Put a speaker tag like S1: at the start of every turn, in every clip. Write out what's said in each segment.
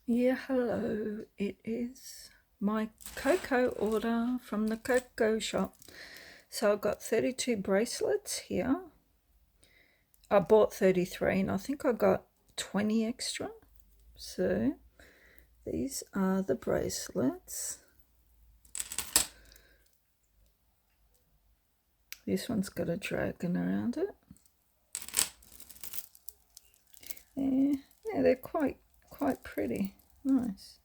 S1: Yeah, hello. It is my cocoa order from the cocoa shop. So I've got 32 bracelets here. I bought 33 and I think I got 20 extra. So these are the bracelets. This one's got a dragon around it. Yeah, they're quite pretty. Nice.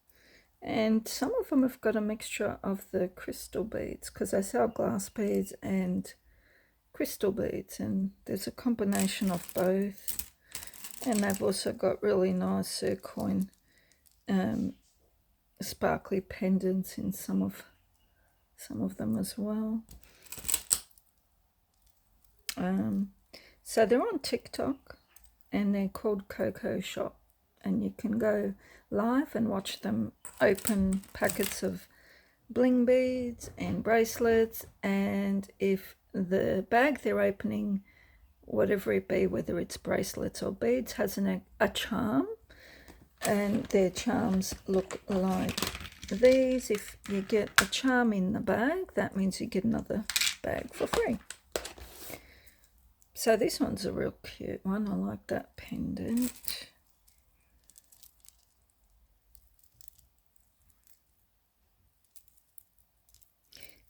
S1: And some of them have got a mixture of the crystal beads because they sell glass beads and crystal beads, and there's a combination of both. And they've also got really nice zircoin sparkly pendants in some of them as well. So they're on TikTok and they're called cocoshop, and you can go live and watch them open packets of bling beads and bracelets. And if the bag they're opening, whatever it be, whether it's bracelets or beads, has a charm, and their charms look like these. If you get a charm in the bag, that means you get another bag for free. So this one's a real cute one. I like that pendant.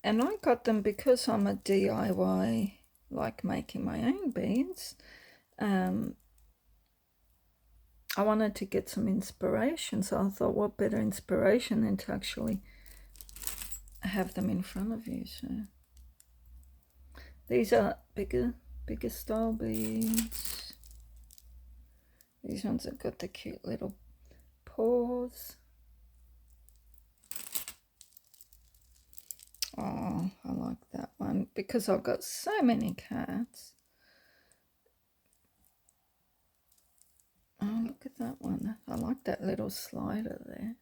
S1: And I got them because I'm a DIY, like making my own beads. I wanted to get some inspiration, so I thought, what better inspiration than to actually have them in front of you. So these are bigger style beads. These ones have got the cute little paws. Oh, I like that one because I've got so many cats. Oh, look at that one. I like that little slider there.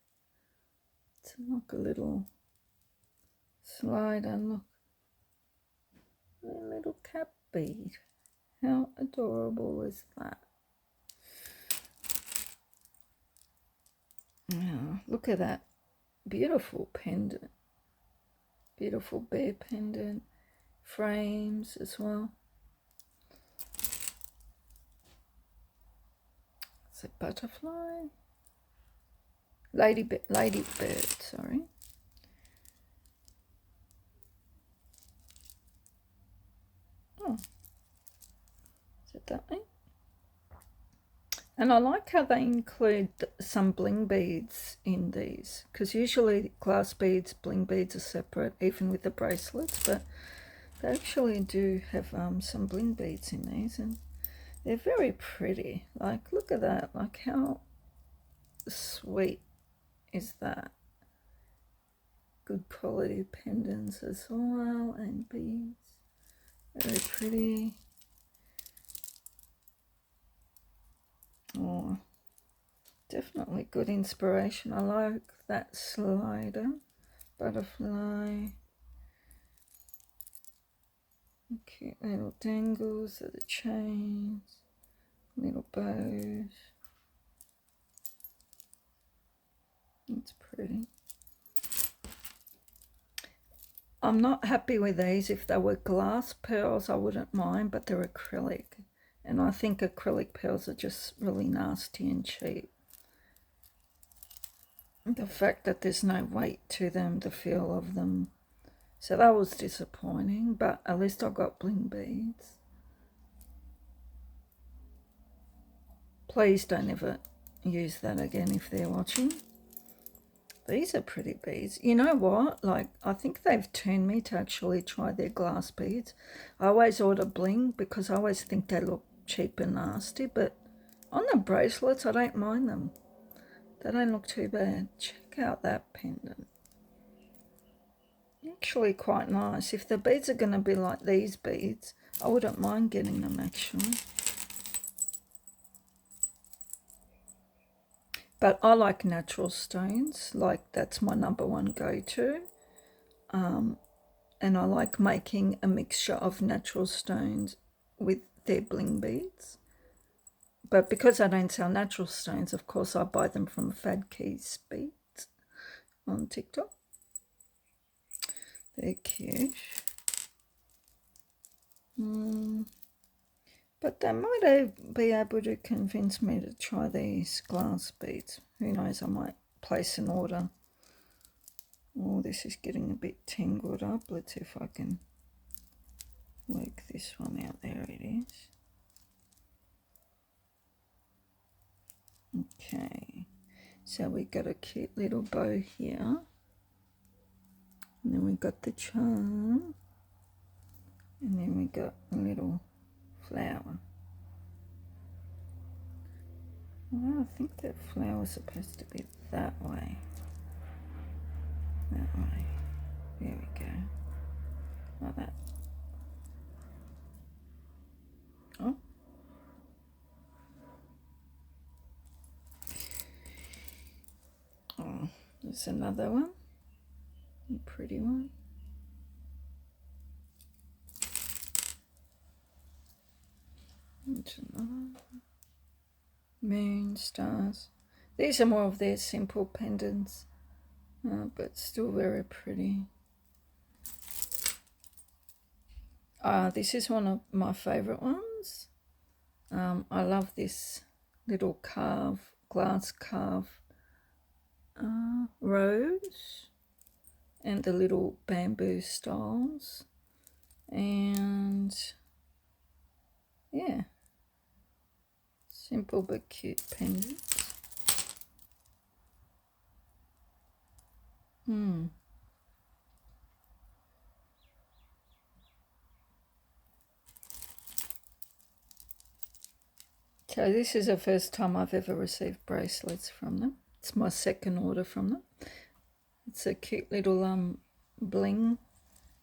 S1: It's like a little slider. Look, a little cat bead. How adorable is that? Oh, look at that beautiful pendant. Beautiful bear pendant. Frames as well. It's a butterfly. Ladybird, sorry. Oh, is it that way? And I like how they include some bling beads in these, because usually glass beads, bling beads are separate, even with the bracelets, but they actually do have some bling beads in these, and they're very pretty. Like, look at that. Like, how sweet is that? Good quality pendants as well, and beads. Very pretty. Oh, definitely good inspiration. I like that slider. Butterfly. Cute little dangles of the chains. Little bows. It's pretty. I'm not happy with these. If they were glass pearls, I wouldn't mind, but they're acrylic. And I think acrylic pearls are just really nasty and cheap. The fact that there's no weight to them, the feel of them. So that was disappointing, but at least I got bling beads. Please don't ever use that again if they're watching. These are pretty beads. You know what? Like, I think they've turned me to actually try their glass beads. I always order bling because I always think they look cheap and nasty, but on the bracelets, I don't mind them. They don't look too bad. Check out that pendant. Actually quite nice. If the beads are going to be like these beads, I wouldn't mind getting them actually. But I like natural stones. Like, that's my number one go-to. And I like making a mixture of natural stones with their bling beads. But because I don't sell natural stones, of course I buy them from Fad Keys Beads on TikTok. They're cute. But they might be able to convince me to try these glass beads. Who knows, I might place an order. Oh, this is getting a bit tangled up. Let's see if I can work this one out. There it is. Okay, so we got a cute little bow here. And then we got the charm. And then we got a little flower. Well, I think that flower's supposed to be that way. That way. There we go. Like that. Oh. Oh, there's another one. A pretty one. There's another one. Moon, stars. These are more of their simple pendants, but still very pretty. This is one of my favorite ones. I love this little glass carve rose and the little bamboo styles, and yeah, simple but cute pendants. So this is the first time I've ever received bracelets from them. It's my second order from them. It's a cute little bling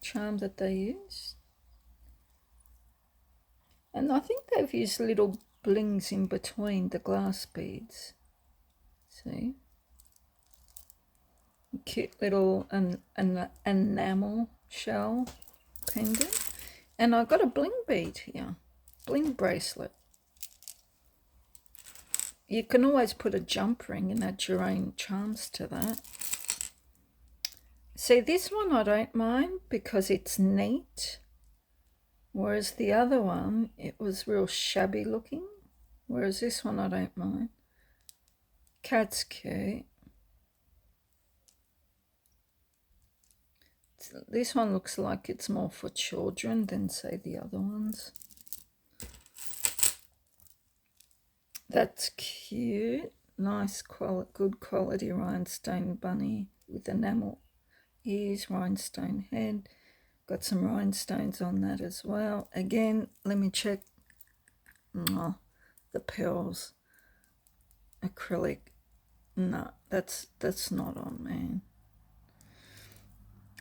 S1: charm that they use. And I think they've used little blings in between the glass beads. See? A cute little enamel shell pendant. And I got a bling bead here. Bling bracelet. You can always put a jump ring and add your own charms to that. See, this one I don't mind because it's neat. Whereas the other one, it was real shabby looking. Whereas this one I don't mind. Cat's cute. This one looks like it's more for children than, say, the other ones. That's cute. Nice quality, good quality rhinestone bunny with enamel ears, rhinestone head. Got some rhinestones on that as well. Again, let me check. Oh, the pearls. Acrylic. No, that's not on, man.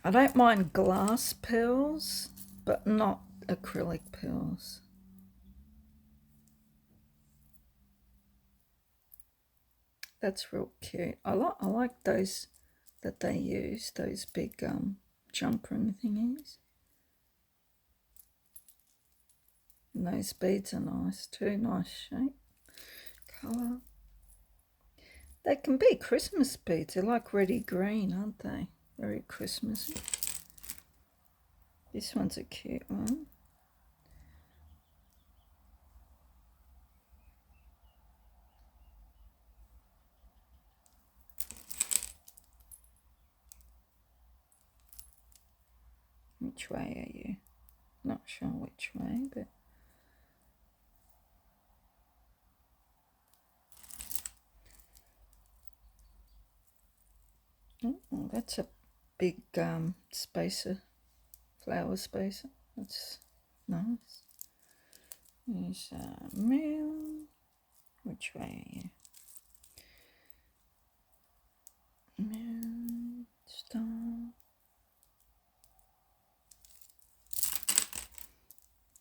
S1: I don't mind glass pearls, but not acrylic pearls. That's real cute. I like those that they use, those big jump ring thingies. And those beads are nice too, nice shape, colour. They can be Christmas beads. They're like reddy green, aren't they? Very Christmassy. This one's a cute one. Which way are you? Not sure which way, but oh, that's a big spacer, flower spacer. That's nice. There's a moon. Which way are you? Moon, star.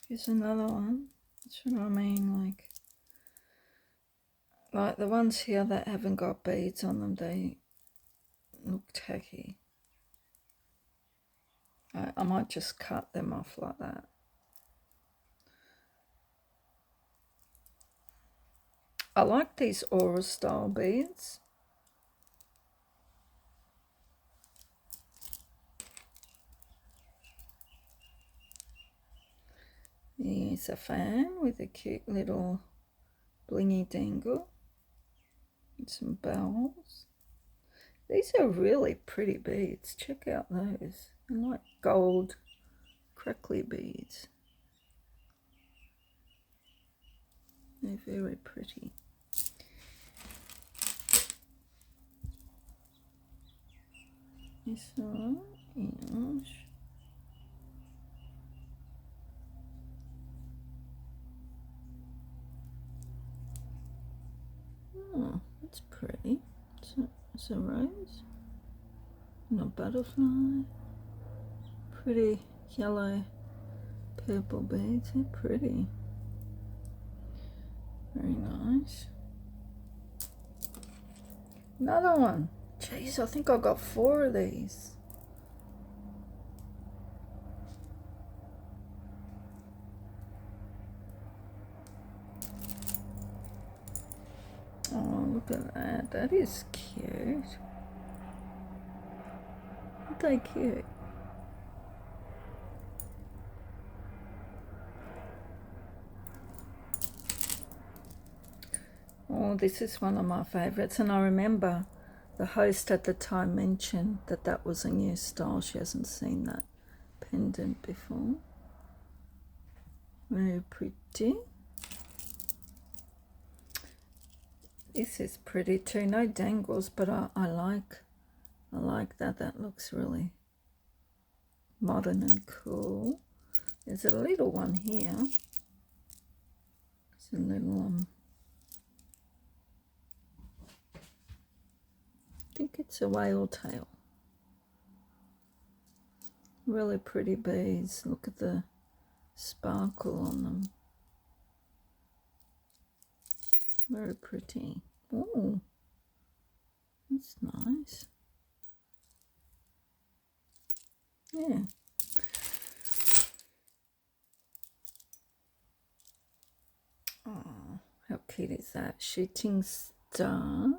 S1: Here's another one. That's what I mean, like the ones here that haven't got beads on them, they look tacky. I might just cut them off like that. I like these aura style beads. Here's a fan with a cute little blingy dangle and some bells. These are really pretty beads. Check out those. I like gold crackly beads. They're very pretty. This one is oh, that's pretty. It's a rose and a butterfly. Pretty yellow purple beads. They're pretty. Very nice. Another one. Jeez, I think I got 4 of these. Oh, look at that. That is cute. Aren't they cute? Oh, this is one of my favourites, and I remember the host at the time mentioned that that was a new style. She hasn't seen that pendant before. Very pretty. This is pretty too. No dangles, but I like that. That looks really modern and cool. There's a little one here. It's a little I think it's a whale tail. Really pretty beads. Look at the sparkle on them. Very pretty. Oh, that's nice. Yeah. Oh, how cute is that? Shooting star.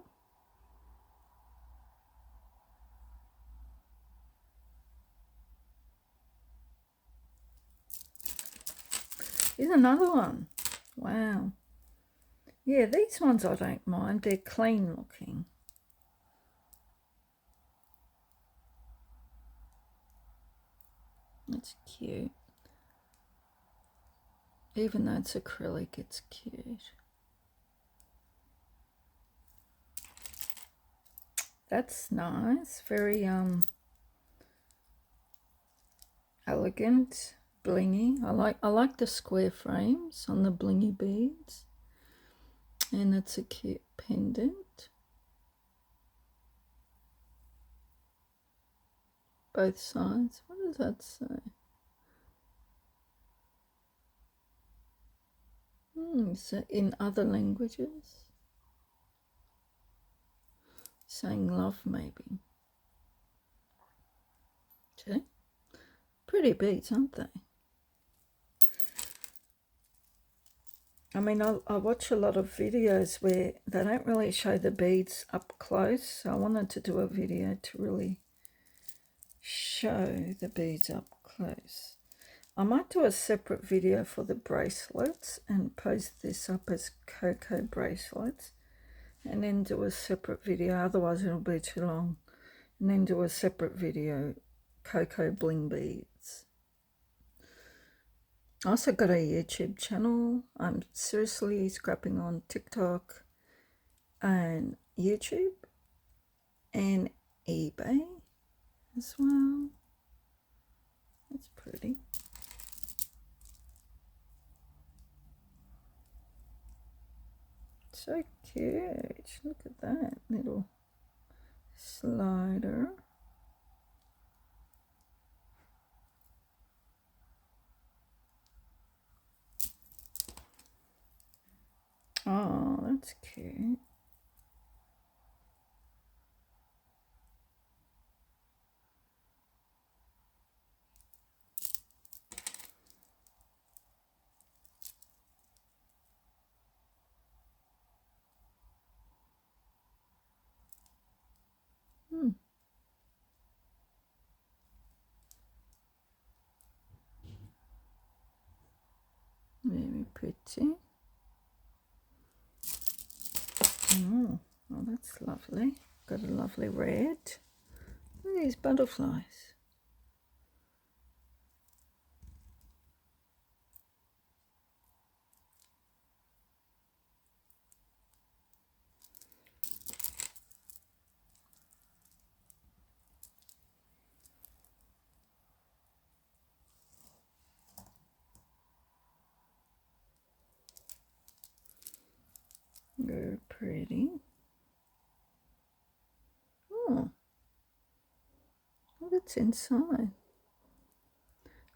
S1: Here's another one. Wow. Yeah, these ones I don't mind. They're clean looking. That's cute. Even though it's acrylic, it's cute. That's nice. Very elegant, blingy. I like the square frames on the blingy beads. And it's a cute pendant. Both sides. What does that say? So in other languages. Saying love, maybe. See? Pretty beads, aren't they? I mean, I watch a lot of videos where they don't really show the beads up close. So I wanted to do a video to really show the beads up close. I might do a separate video for the bracelets and post this up as cocoa bracelets, and then do a separate video, otherwise it'll be too long, and then do a separate video, cocoa bling beads. I also got a YouTube channel. I'm seriously scrapping on TikTok and YouTube and eBay as well. That's pretty. So cute. Look at that little slider. Oh, that's cute. Very pretty. Oh, that's lovely. Got a lovely red. Look at these butterflies. Very pretty. Oh, what's inside?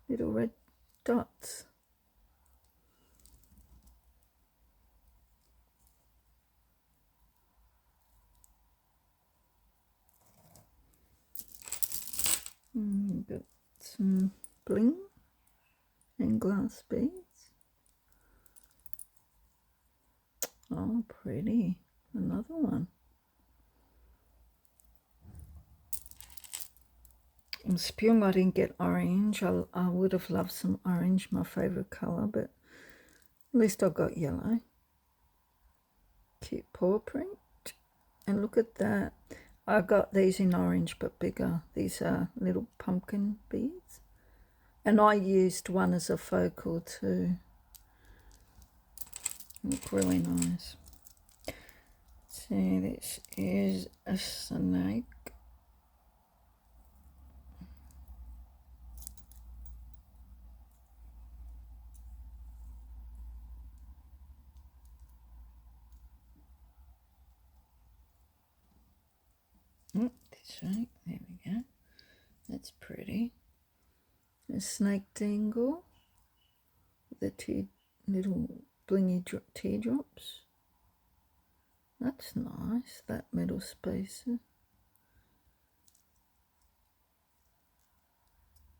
S1: Little red dots. Got some bling and glass beads. Oh, pretty. Another one. I'm spewing I didn't get orange. I would have loved some orange, my favourite colour, but at least I got yellow. Cute paw print. And look at that. I got these in orange but bigger. These are little pumpkin beads. And I used one as a focal too. Look really nice. See, this is a snake. This way, there we go. That's pretty. A snake dangle with the little blingy teardrops. That's nice, that middle spacer.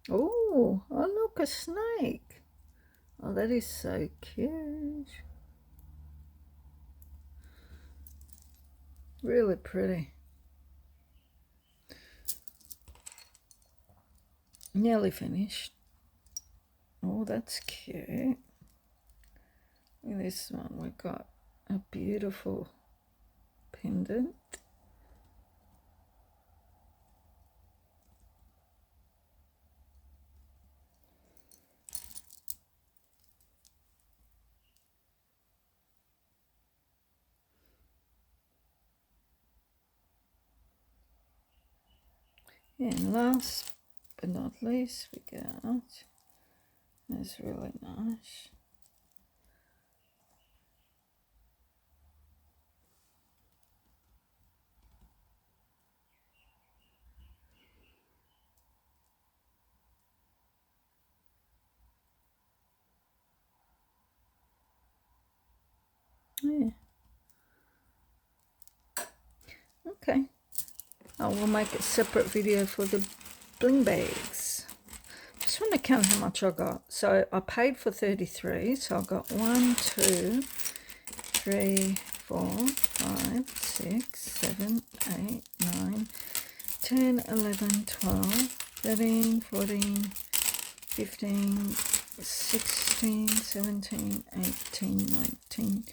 S1: Oh, look, a snake. Oh, that is so cute. Really pretty. Nearly finished. Oh, that's cute. Look at this one. We've got a beautiful pendant. And last but not least, we got, that's really nice. Yeah. Okay. I will make a separate video for the bling bags. Just want to count how much I got. So I paid for 33. So I got 1, 2, 3, 4, 5, 6, 7, 8, 9, 10, 11, 12, 13, 14, 15, 16, 17, 18, 19,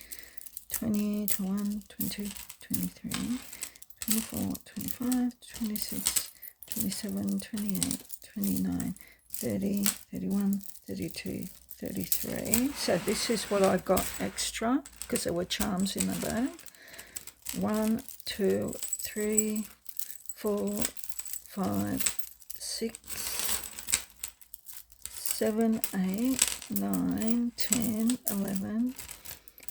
S1: 20, 21, 22, 23, 24, 25, 26, 27, 28, 29, 30, 31, 32, 33. So this is what I got extra because there were charms in the bag. 1, 2, 3, 4, 5, 6, 7, 8, 9, 10, 11,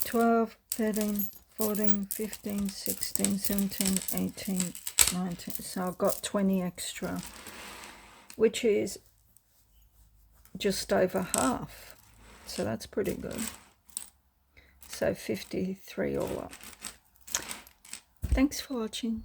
S1: 12, 13, 14, 15, 16, 17, 18, 19. So I've got 20 extra, which is just over half. So that's pretty good. So 53 all up. Thanks for watching.